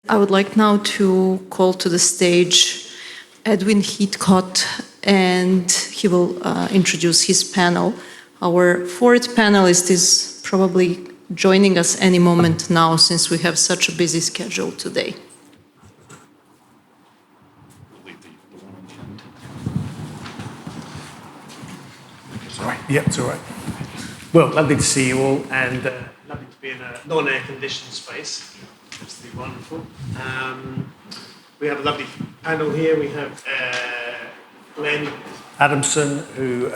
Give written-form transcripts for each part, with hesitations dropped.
I would like now to call to the stage Edwin Heytcott, and he will introduce his panel. Our fourth panelist is probably joining us any moment now, since we have such a busy schedule today. It's all right. Yep, it's all right. Well, lovely to see you all, and lovely to be in a non-air conditioned space. Absolutely wonderful. We have a lovely panel here. We have Glenn Adamson, who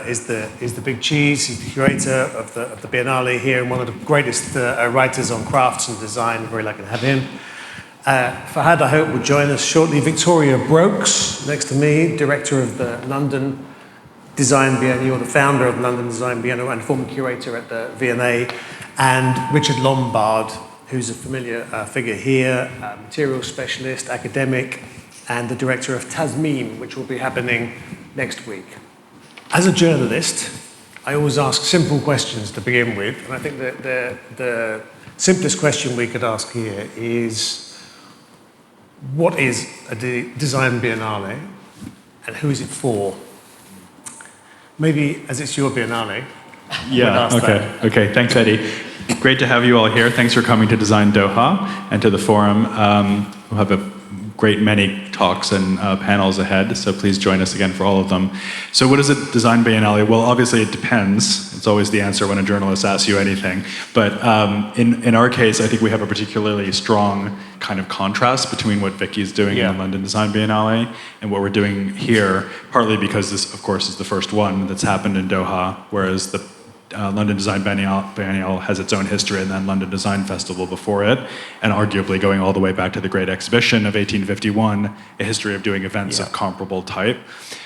is the big cheese. He's the curator of the Biennale here, and one of the greatest writers on crafts and design. Very lucky to have him. Fahad, I hope, will join us shortly. Victoria Brooks, next to me, director of the London Design Biennale, or the founder of the London Design Biennale, and former curator at the V&A, and Richard Lombard, who's a familiar figure here, material specialist, academic, and the director of Tasmim, which will be happening next week. As a journalist, I always ask simple questions to begin with, and I think that the simplest question we could ask here is, what is a design biennale, and who is it for? Maybe, as it's your biennale, yeah, okay, thanks, Eddie. Great to have you all here. Thanks for coming to Design Doha and to the forum. We'll have a great many talks and panels ahead, so please join us again for all of them. So what is a Design Biennale? Well, obviously it depends. It's always the answer when a journalist asks you anything. But in our case, I think we have a particularly strong kind of contrast between what Vicky's doing in the London Design Biennale and what we're doing here, partly because this, of course, is the first one that's happened in Doha, whereas the London Design Biennale has its own history, and then London Design Festival before it, and arguably going all the way back to the Great Exhibition of 1851, a history of doing events of comparable type.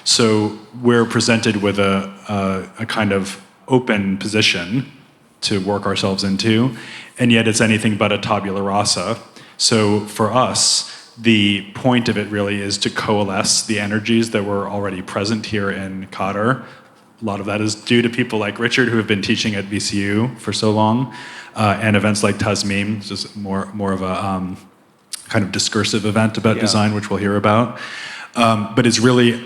So we're presented with a kind of open position to work ourselves into, and yet it's anything but a tabula rasa. So for us, the point of it really is to coalesce the energies that were already present here in Qatar. A lot of that is due to people like Richard, who have been teaching at VCU for so long, and events like Tasmim, which is more of a kind of discursive event about design, which we'll hear about. But it's really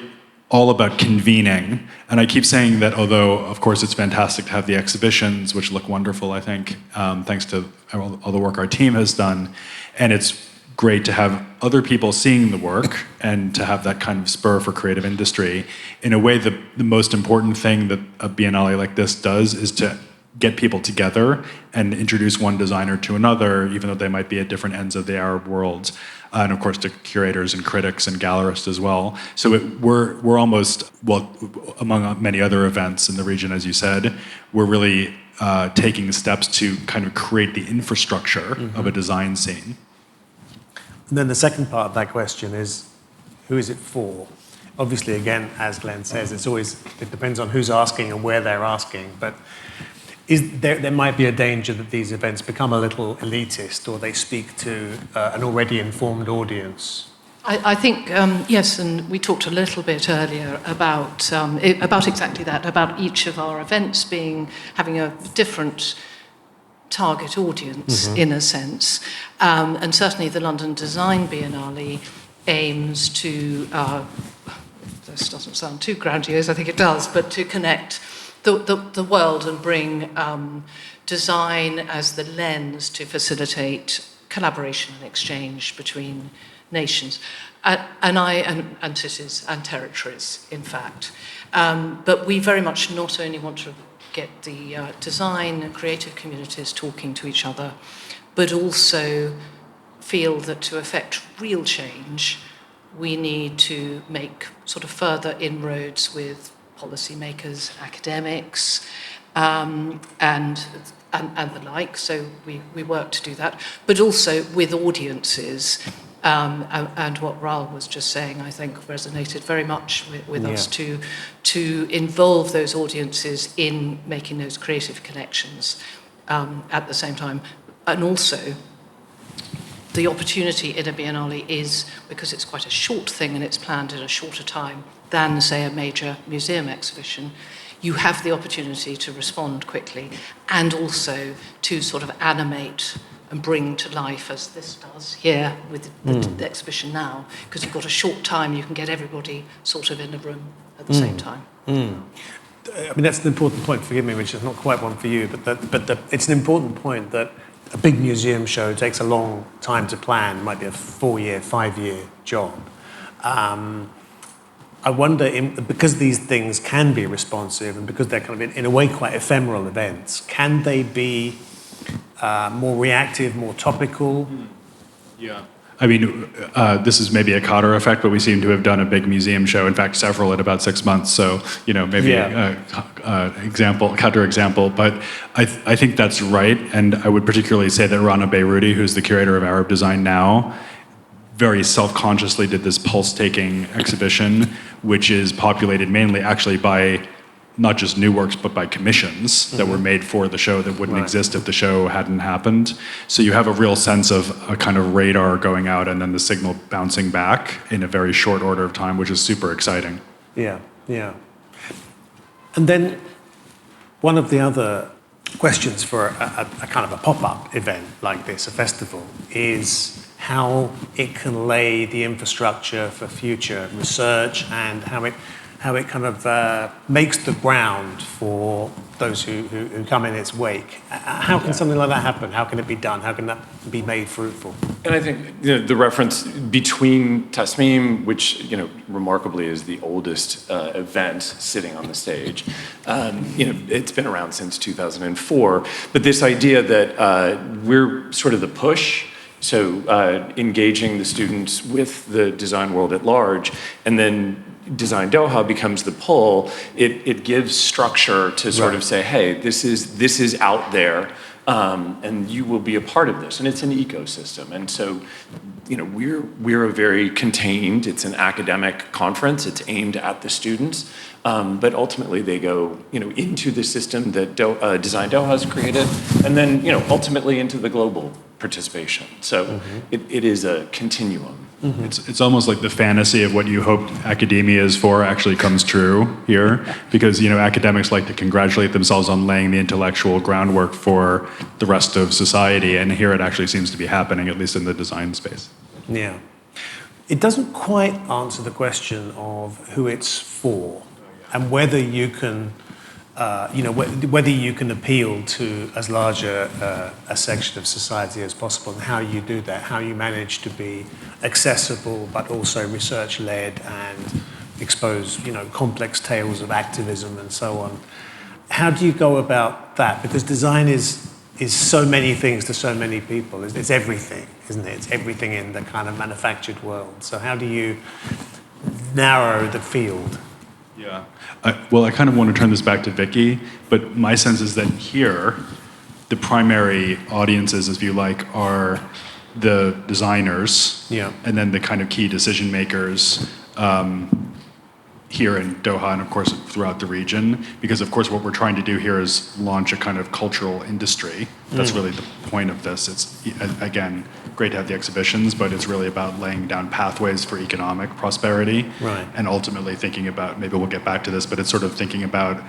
all about convening. And I keep saying that, although, of course, it's fantastic to have the exhibitions, which look wonderful, I think, thanks to all the work our team has done, and it's great to have other people seeing the work and to have that kind of spur for creative industry. In a way, the most important thing that a biennale like this does is to get people together and introduce one designer to another, even though they might be at different ends of the Arab world, and of course to curators and critics and gallerists as well. So we're almost, well, among many other events in the region, as you said, we're really taking steps to kind of create the infrastructure of a design scene. And then the second part of that question is, who is it for? Obviously, again, as Glenn says, it depends on who's asking and where they're asking, but there might be a danger that these events become a little elitist, or they speak to an already informed audience. I think, yes, and we talked a little bit earlier about exactly that, about each of our events having a different target audience, in a sense. And certainly the London Design Biennale aims to, this doesn't sound too grandiose, I think it does, but to connect the world and bring design as the lens to facilitate collaboration and exchange between nations, and cities and territories, in fact. But we very much not only want to get the design and creative communities talking to each other, but also feel that to effect real change, we need to make sort of further inroads with policymakers, academics, and the like. So we work to do that, but also with audiences. And what Raul was just saying, I think, resonated very much with us to involve those audiences in making those creative connections at the same time. And also, the opportunity in a biennale is, because it's quite a short thing and it's planned in a shorter time than, say, a major museum exhibition, you have the opportunity to respond quickly and also to sort of animate and bring to life, as this does here with the exhibition now, because you've got a short time, you can get everybody sort of in a room at the same time. I mean, that's an important point, forgive me, which is not quite one for you, but it's an important point that a big museum show takes a long time to plan. It might be a 4-year, 5-year job. I wonder, because these things can be responsive and because they're kind of, in a way, quite ephemeral events, can they be more reactive, more topical? Yeah. I mean, this is maybe a Cotter effect, but we seem to have done a big museum show, in fact, several in about 6 months. So, maybe Cotter example. But I think that's right. And I would particularly say that Rana Beirudi, who's the curator of Arab design now, very self-consciously did this pulse-taking exhibition, which is populated mainly actually by not just new works, but by commissions that were made for the show that wouldn't exist if the show hadn't happened. So you have a real sense of a kind of radar going out and then the signal bouncing back in a very short order of time, which is super exciting. Yeah. And then one of the other questions for a kind of a pop-up event like this, a festival, is how it can lay the infrastructure for future research and how it kind of makes the ground for those who come in its wake. How can something like that happen? How can it be done? How can that be made fruitful? And I think the reference between Tasmim, which remarkably is the oldest event sitting on the stage, it's been around since 2004. But this idea that we're sort of the push. So engaging the students with the design world at large, and then Design Doha becomes the pull. It gives structure to sort of say, hey, this is out there, and you will be a part of this, and it's an ecosystem. And so, we're a very contained. It's an academic conference. It's aimed at the students, but ultimately they go, into the system that Design Doha has created, and then, ultimately into the global participation. So it is a continuum. It's almost like the fantasy of what you hoped academia is for actually comes true here, because academics like to congratulate themselves on laying the intellectual groundwork for the rest of society, and here it actually seems to be happening, at least in the design space. Yeah. It doesn't quite answer the question of who it's for and whether you can whether you can appeal to as large a section of society as possible, and how you do that, how you manage to be accessible but also research-led and expose, complex tales of activism and so on. How do you go about that? Because design is so many things to so many people. It's everything, isn't it? It's everything in the kind of manufactured world. So how do you narrow the field? Yeah. I kind of want to turn this back to Vicky, but my sense is that here, the primary audiences, if you like, are the designers, and then the kind of key decision makers here in Doha and, of course, throughout the region. Because, of course, what we're trying to do here is launch a kind of cultural industry. That's really the point of this. It's, again, great to have the exhibitions, but it's really about laying down pathways for economic prosperity. Right. And ultimately thinking about, maybe we'll get back to this, but it's sort of thinking about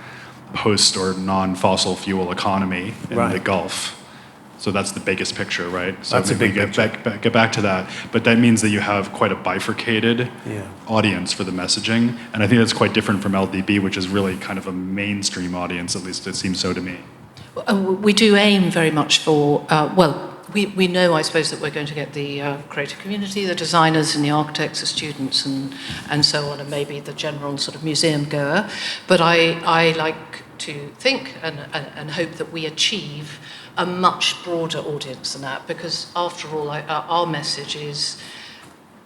post or non-fossil fuel economy in the Gulf. So that's the biggest picture, right? So that's a big picture. Get back to that. But that means that you have quite a bifurcated audience for the messaging. And I think that's quite different from LDB, which is really kind of a mainstream audience, at least it seems so to me. We do aim very much for, we know, I suppose, that we're going to get the creative community, the designers and the architects, the students and so on, and maybe the general sort of museum goer. But I like to think and hope that we achieve a much broader audience than that, because after all, our message is,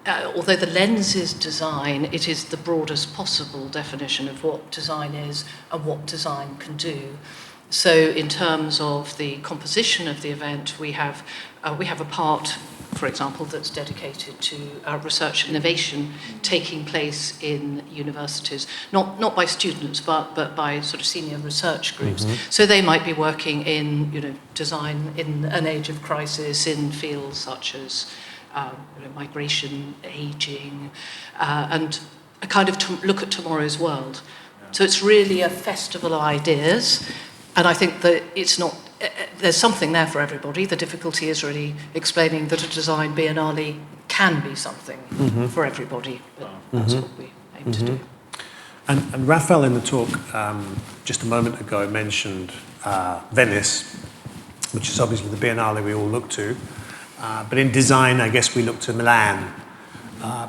although the lens is design, it is the broadest possible definition of what design is and what design can do. So in terms of the composition of the event, we have a part, for example, that's dedicated to research and innovation taking place in universities, not by students, but by sort of senior research groups. So they might be working in, design in an age of crisis in fields such as migration, aging, and a kind of look at tomorrow's world. So it's really a festival of ideas. And I think that it's not there's something there for everybody. The difficulty is really explaining that a design biennale can be something for everybody. But that's what we aim to do. And Raphael in the talk just a moment ago mentioned Venice, which is obviously the biennale we all look to. But in design, I guess we look to Milan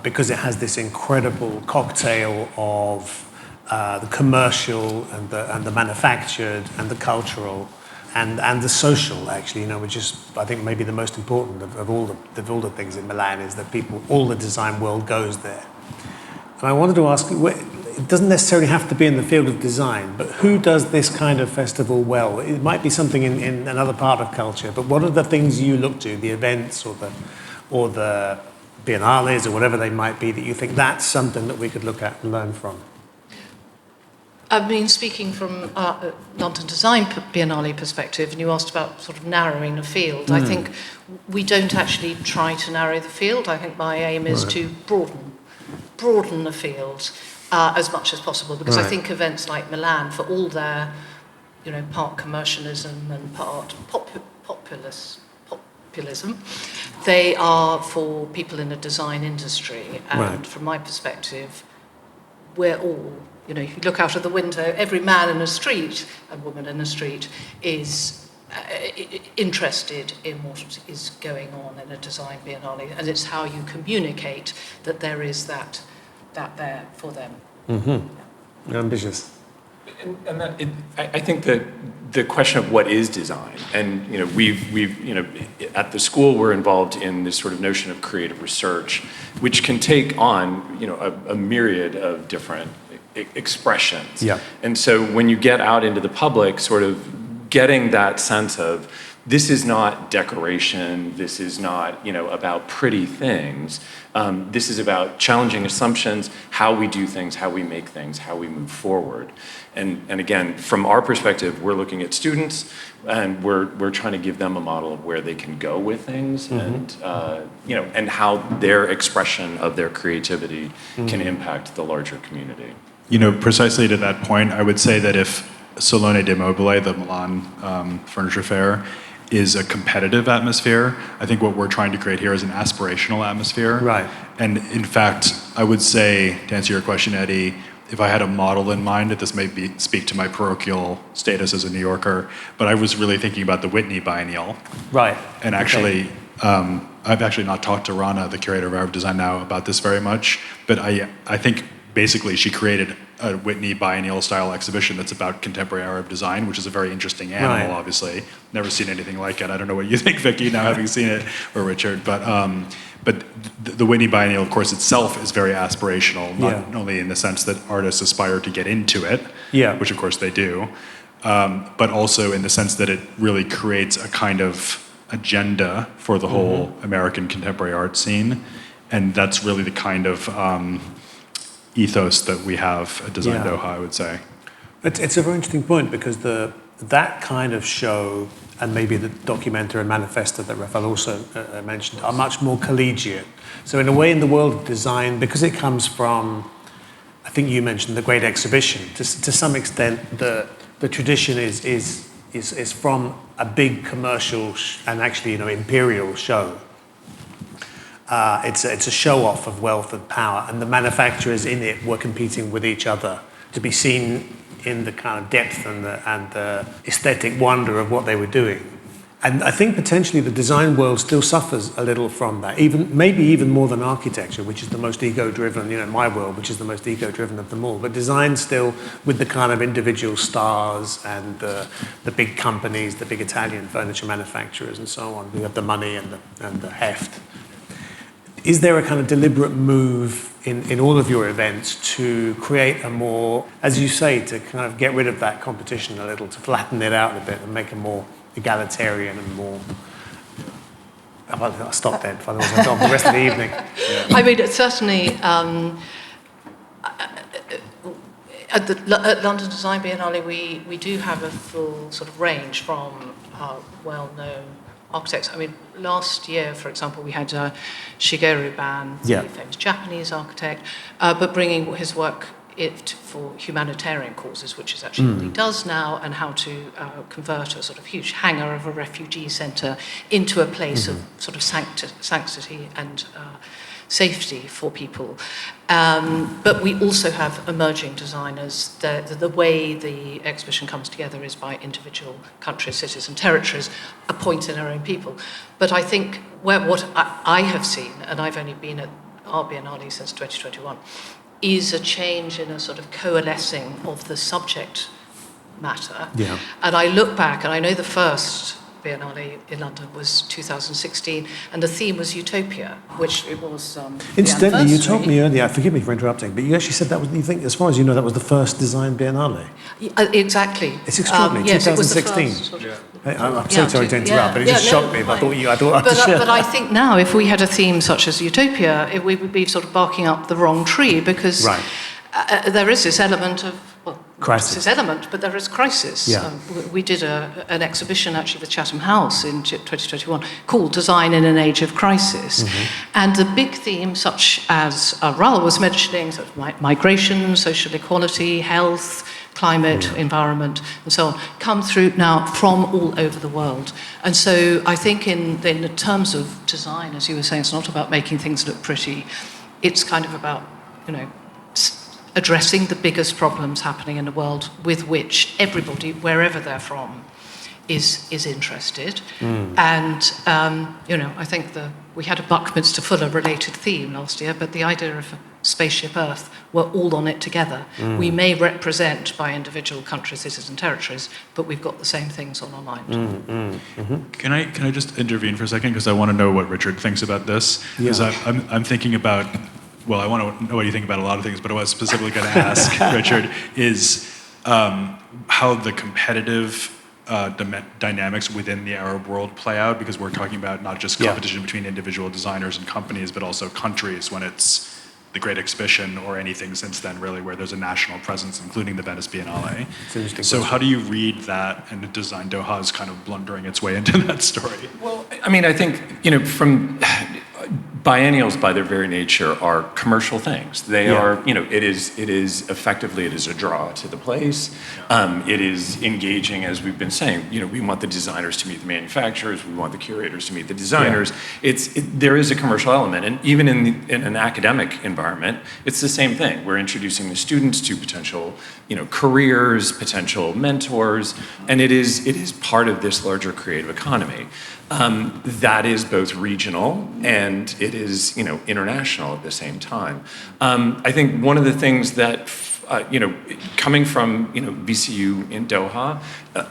because it has this incredible cocktail of the commercial and the manufactured and the cultural and the social, actually, which is, I think, maybe the most important of all the things in Milan is that all the design world goes there. And I wanted to ask you, it doesn't necessarily have to be in the field of design, but who does this kind of festival well? It might be something in another part of culture, but what are the things you look to, the events or the biennales or whatever they might be, that you think that's something that we could look at and learn from? I mean, speaking from London Design Biennale perspective, and you asked about sort of narrowing the field, I think we don't actually try to narrow the field. I think my aim is to broaden the field as much as possible, because I think events like Milan, for all their, part commercialism and part populism, they are for people in the design industry. And from my perspective, we're all, if you look out of the window, every man in the street and woman in the street is interested in what is going on in a design biennale, and it's how you communicate that there is that there for them. Ambitious. And I think that the question of what is design, and we've at the school we're involved in this sort of notion of creative research, which can take on a myriad of different expressions. Yeah. And so when you get out into the public, sort of getting that sense of this is not decoration, this is not about pretty things. This is about challenging assumptions, how we do things, how we make things, how we move forward. And again, from our perspective, we're looking at students, and we're trying to give them a model of where they can go with things, and and how their expression of their creativity can impact the larger community. Precisely to that point, I would say that if Salone del Mobile, the Milan Furniture Fair, is a competitive atmosphere, I think what we're trying to create here is an aspirational atmosphere. Right. And in fact, I would say, to answer your question, Eddie, if I had a model in mind, this may speak to my parochial status as a New Yorker, but I was really thinking about the Whitney Biennial. Right. And actually, I've actually not talked to Rana, the curator of Arab design now, about this very much, but I think basically she created a Whitney Biennial style exhibition that's about contemporary Arab design, which is a very interesting animal, obviously. Never seen anything like it. I don't know what you think, Vicky, now having seen it, or Richard, but the Whitney Biennial, of course, itself is very aspirational, not only in the sense that artists aspire to get into it, which of course they do, but also in the sense that it really creates a kind of agenda for the whole American contemporary art scene, and that's really the kind of ethos that we have at Design Doha, I would say. It's a very interesting point, because that kind of show, and maybe the Documenta and Manifesta that Raphael also mentioned, are much more collegiate. So in a way, in the world of design, because it comes from, I think you mentioned the Great Exhibition, to some extent the tradition is from a big commercial and actually imperial show. It's a show-off of wealth and power, and the manufacturers in it were competing with each other to be seen in the kind of depth and the aesthetic wonder of what they were doing. And I think potentially the design world still suffers a little from that, maybe even more than architecture, which is the most ego-driven, my world, which is the most ego-driven of them all. But design still, with the kind of individual stars and the big companies, the big Italian furniture manufacturers and so on, who have the money and the heft. Is there a kind of deliberate move in all of your events to create a more, as you say, to kind of get rid of that competition a little, to flatten it out a bit and make it more egalitarian and more... I'll stop there, otherwise I'll talk the rest of the evening. I mean, it's certainly... At London Design Biennale, we do have a full sort of range from well-known architects. I mean, last year, for example, we had Shigeru Ban, the famous Japanese architect, but bringing his work it for humanitarian causes, which is actually what he does now, and how to convert a sort of huge hangar of a refugee centre into a place of sort of sanctity and safety for people. But we also have emerging designers. The way the exhibition comes together is by individual countries, cities and territories appointing their own people. But I think what I have seen, and I've only been at our Biennale since 2021, is a change in a sort of coalescing of the subject matter. Yeah. And I look back, and I know the first Biennale in London was 2016, and the theme was utopia, which it was. Incidentally, you told me earlier. Forgive me for interrupting, but you actually said that was. You think, as far as you know, that was the first design Biennale. Exactly. It's extraordinary. Yes, 2016. it was the first I'm so sorry to interrupt, but it just shocked me. But I thought I'd share. But I think now, if we had a theme such as utopia, we would be sort of barking up the wrong tree, because there is this element of crisis. This element, but there is crisis. Yeah. We did an exhibition actually with Chatham House in 2021 called "Design in an Age of Crisis," and the big themes, such as Raoul was mentioning, sort of migration, social equality, health, climate, environment, and so on, come through now from all over the world. And so I think in the terms of design, as you were saying, it's not about making things look pretty. It's kind of about, addressing the biggest problems happening in the world with which everybody, wherever they're from, is interested. And, I think we had a Buckminster Fuller related theme last year, but the idea of a spaceship Earth, we're all on it together. We may represent by individual countries, cities and territories, but we've got the same things on our mind. Can I just intervene for a second, because I want to know what Richard thinks about this? Because I'm thinking about, well, I want to know what you think about a lot of things, but what I was specifically going to ask Richard is how the competitive dynamics within the Arab world play out, because we're talking about not just competition between individual designers and companies, but also countries when it's the Great Exhibition or anything since then, really, where there's a national presence, including the Venice Biennale. So how do you read that, and Design Doha is kind of blundering its way into that story? Well, I mean, I think, from biennials by their very nature are commercial things. They are, it is effectively, it is a draw to the place. It is engaging, as we've been saying, we want the designers to meet the manufacturers, we want the curators to meet the designers. There is a commercial element, and even in an academic environment, it's the same thing. We're introducing the students to potential, careers, potential mentors, and it is part of this larger creative economy. That is both regional and it is, international at the same time. I think one of the things that, coming from, VCU in Doha,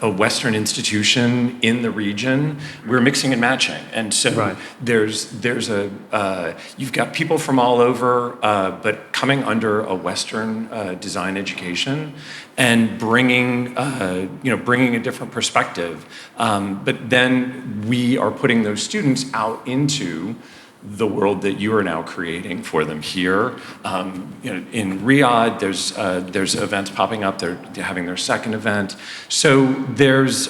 a Western institution in the region, we're mixing and matching. And so there's you've got people from all over, but coming under a Western design education and bringing a different perspective. But then we are putting those students out into the world that you are now creating for them here. In Riyadh, there's events popping up. They're having their second event. So there is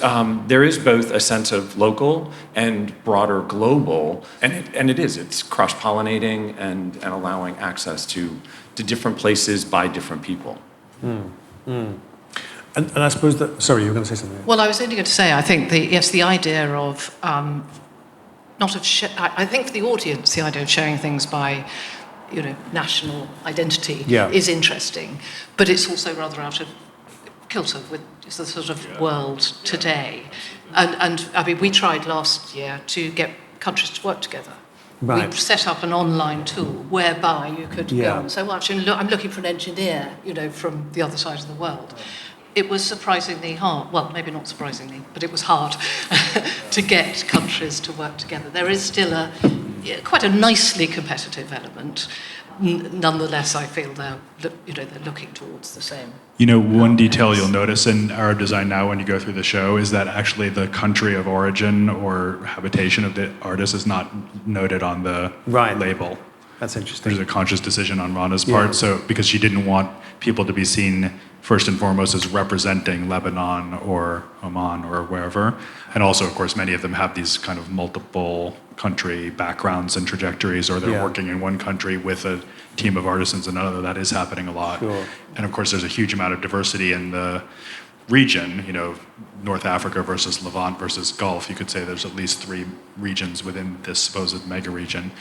both a sense of local and broader global, and it's cross-pollinating and allowing access to different places by different people. And I suppose that, sorry, you were going to say something. Well, I was only going to say, I think the idea of I think for the audience, the idea of sharing things by, national identity is interesting, but it's also rather out of kilter with the sort of world today. And I mean, we tried last year to get countries to work together. We set up an online tool whereby you could go and say, well, actually, I'm looking for an engineer, from the other side of the world. It was surprisingly hard, well, maybe not surprisingly, but it was hard to get countries to work together. There is still quite a nicely competitive element. Nonetheless, I feel they're looking towards the same. One detail you'll notice in Arab design now when you go through the show is that actually the country of origin or habitation of the artist is not noted on the label. That's interesting. There's a conscious decision on Rana's part, so because she didn't want people to be seen first and foremost as representing Lebanon or Oman or wherever. And also, of course, many of them have these kind of multiple country backgrounds and trajectories, or they're working in one country with a team of artisans in another. That is happening a lot. Sure. And of course, there's a huge amount of diversity in the region, you know, North Africa versus Levant versus Gulf. You could say there's at least 3 regions within this supposed mega region.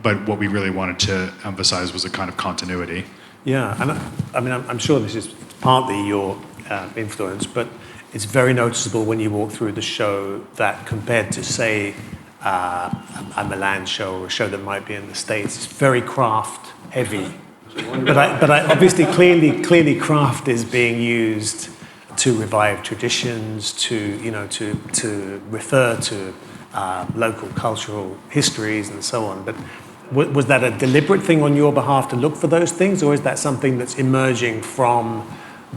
But what we really wanted to emphasize was a kind of continuity. Yeah, and I mean, I'm sure this is partly your influence, but it's very noticeable when you walk through the show that compared to, say, a Milan show or a show that might be in the States, it's very craft heavy. But I obviously, clearly, craft is being used to revive traditions, to refer to local cultural histories and so on. But was that a deliberate thing on your behalf to look for those things, or is that something that's emerging from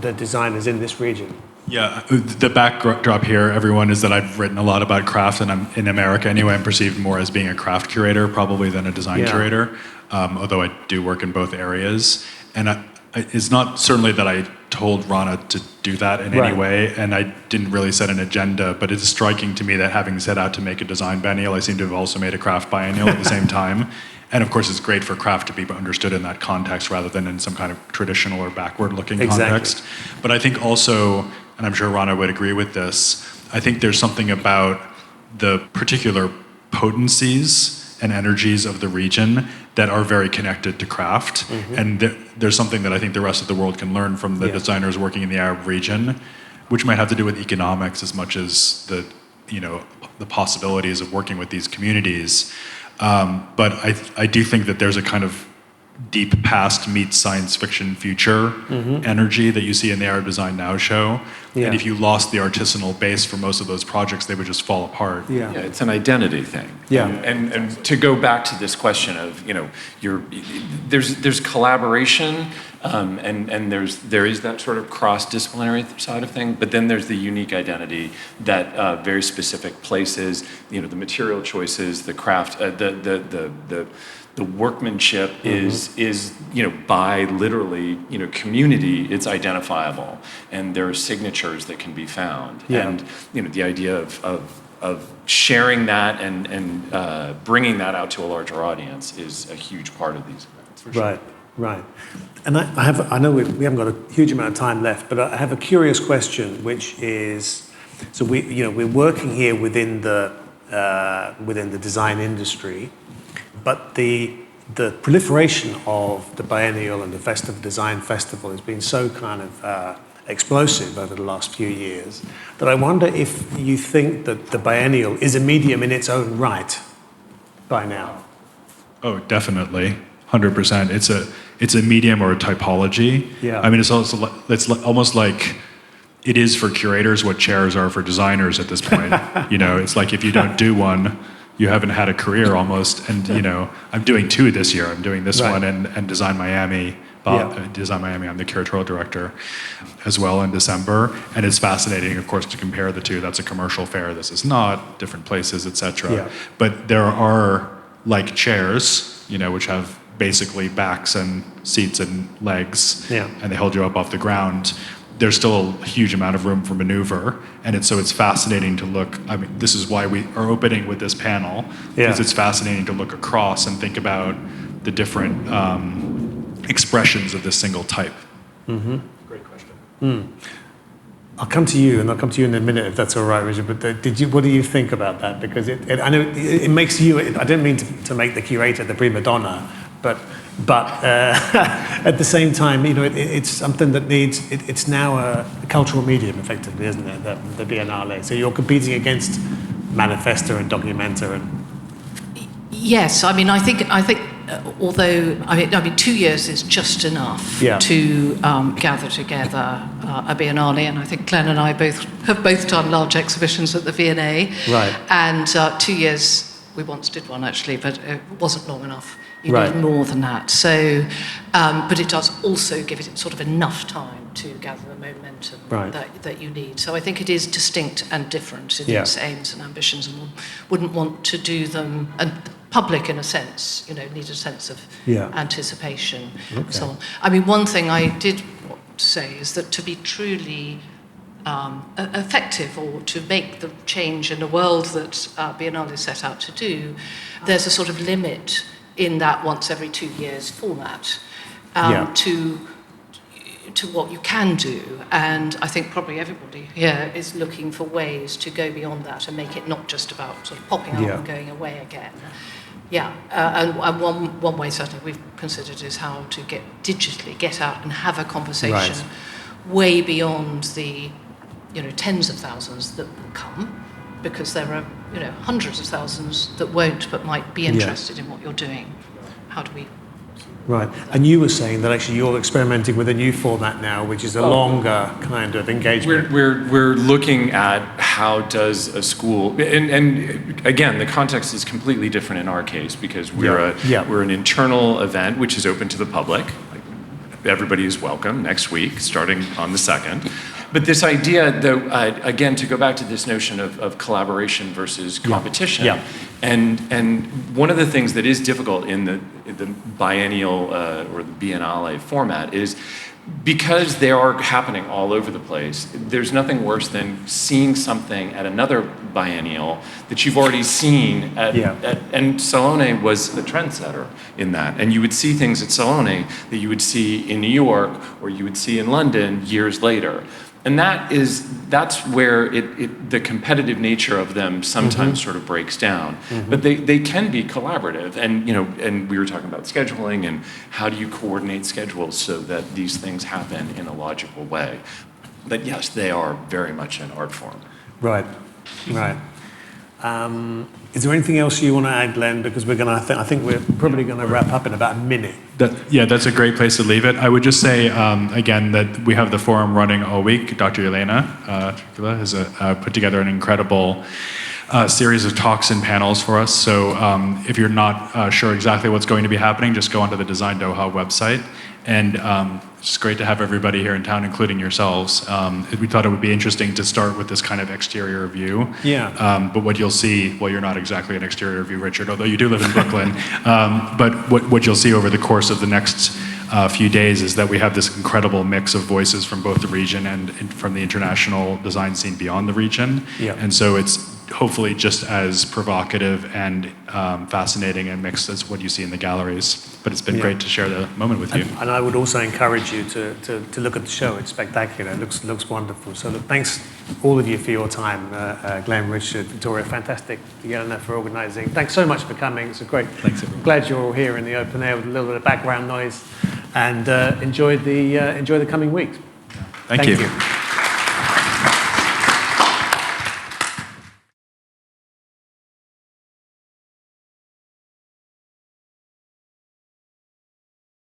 the designers in this region? Yeah, the backdrop here, everyone, is that I've written a lot about craft, and I'm in America anyway. I'm perceived more as being a craft curator probably than a design curator, although I do work in both areas. And it's not certainly that I told Rana to do that in any way, and I didn't really set an agenda, but it's striking to me that having set out to make a design biennial, I seem to have also made a craft biennial at the same time. And of course, it's great for craft to be understood in that context rather than in some kind of traditional or backward-looking context. But I think also, and I'm sure Rana would agree with this, I think there's something about the particular potencies and energies of the region that are very connected to craft. And there's something that I think the rest of the world can learn from the designers working in the Arab region, which might have to do with economics as much as the possibilities of working with these communities. But I do think that there's a kind of deep past meets science fiction future energy that you see in the Arab Design Now show. And if you lost the artisanal base for most of those projects, they would just fall apart. Yeah, it's an identity thing. Yeah. And to go back to this question of, there's collaboration, and there is that sort of cross-disciplinary side of thing, but then there's the unique identity that very specific places, the material choices, the craft, the workmanship is by literally community, it's identifiable, and there are signatures that can be found, and the idea of sharing that and bringing that out to a larger audience is a huge part of these events. For sure. Right. And I know we haven't got a huge amount of time left, but I have a curious question, which is, so we're working here within the design industry. But the proliferation of the biennial and the design festival has been so kind of explosive over the last few years that I wonder if you think that the biennial is a medium in its own right by now. Oh, definitely, 100%. It's a medium or a typology. Yeah. I mean, it's almost like it is for curators what chairs are for designers at this point. It's like if you don't do one, you haven't had a career almost. And I'm doing 2 this year. I'm doing this one and Design Miami. Design Miami, I'm the curatorial director as well in December. And it's fascinating, of course, to compare the 2. That's a commercial fair. This is not, different places, etc. Yeah. But there are like chairs, which have basically backs and seats and legs, and they hold you up off the ground. There's still a huge amount of room for maneuver, and it's fascinating to look. I mean, this is why we are opening with this panel, because it's fascinating to look across and think about the different expressions of this single type. Great question. I'll come to you, and I'll come to you in a minute if that's all right, Richard. But what do you think about that? Because I know it makes you. I don't mean to make the curator the prima donna, but at the same time, it's something that needs. It's now a cultural medium, effectively, isn't it? The Biennale. So you're competing against Manifesta and Documenta, and yes. I mean, I think. Although 2 years is just enough to gather together a Biennale, and I think Glenn and I have both done large exhibitions at the V&A. Right. And 2 years, we once did one actually, but it wasn't long enough. You need more than that. So, but it does also give it sort of enough time to gather the momentum that you need. So I think it is distinct and different in its aims and ambitions, and one wouldn't want to do them. And public, in a sense, need a sense of anticipation. Okay. So, I mean, one thing I did to say is that to be truly effective or to make the change in the world that Biennale set out to do, there's a sort of limit in that once every 2 years format to what you can do. And I think probably everybody here is looking for ways to go beyond that and make it not just about sort of popping up and going away again. And one way certainly we've considered is how to get out and have a conversation way beyond the tens of thousands that will come, because there are hundreds of thousands that won't but might be interested in what you're doing. How do we? Right, and you were saying that actually you're experimenting with a new format now, which is a longer kind of engagement. We're looking at how does a school, and again, the context is completely different in our case because we're an internal event which is open to the public. Everybody is welcome next week, starting on the 2nd. But this idea, though, again, to go back to this notion of collaboration versus competition, and one of the things that is difficult in the biennial or the Biennale format is because they are happening all over the place, there's nothing worse than seeing something at another biennial that you've already seen and Salone was a trendsetter in that. And you would see things at Salone that you would see in New York or you would see in London years later. And that's where the competitive nature of them sometimes sort of breaks down. But they can be collaborative. And we were talking about scheduling and how do you coordinate schedules so that these things happen in a logical way. But yes, they are very much an art form. Right. Is there anything else you want to add, Glenn? Because I think we're probably going to wrap up in about a minute. That's a great place to leave it. I would just say, again, that we have the forum running all week. Dr. Elena has put together an incredible series of talks and panels for us. So if you're not sure exactly what's going to be happening, just go onto the Design Doha website. And it's great to have everybody here in town, including yourselves. We thought it would be interesting to start with this kind of exterior view. But what you'll see, well, you're not exactly an exterior view, Richard, although you do live in Brooklyn. But what you'll see over the course of the next few days is that we have this incredible mix of voices from both the region and from the international design scene beyond the region. And so it's hopefully just as provocative and fascinating and mixed as what you see in the galleries. But it's been great to share the moment with you. And I would also encourage you to look at the show. It's spectacular. It looks wonderful. So look, thanks all of you for your time. Glenn, Richard, Victoria, fantastic. Yelena for organising. Thanks so much for coming. It's a great. Thanks, everyone. Glad you're all here in the open air with a little bit of background noise, and enjoy the coming weeks. Thank you.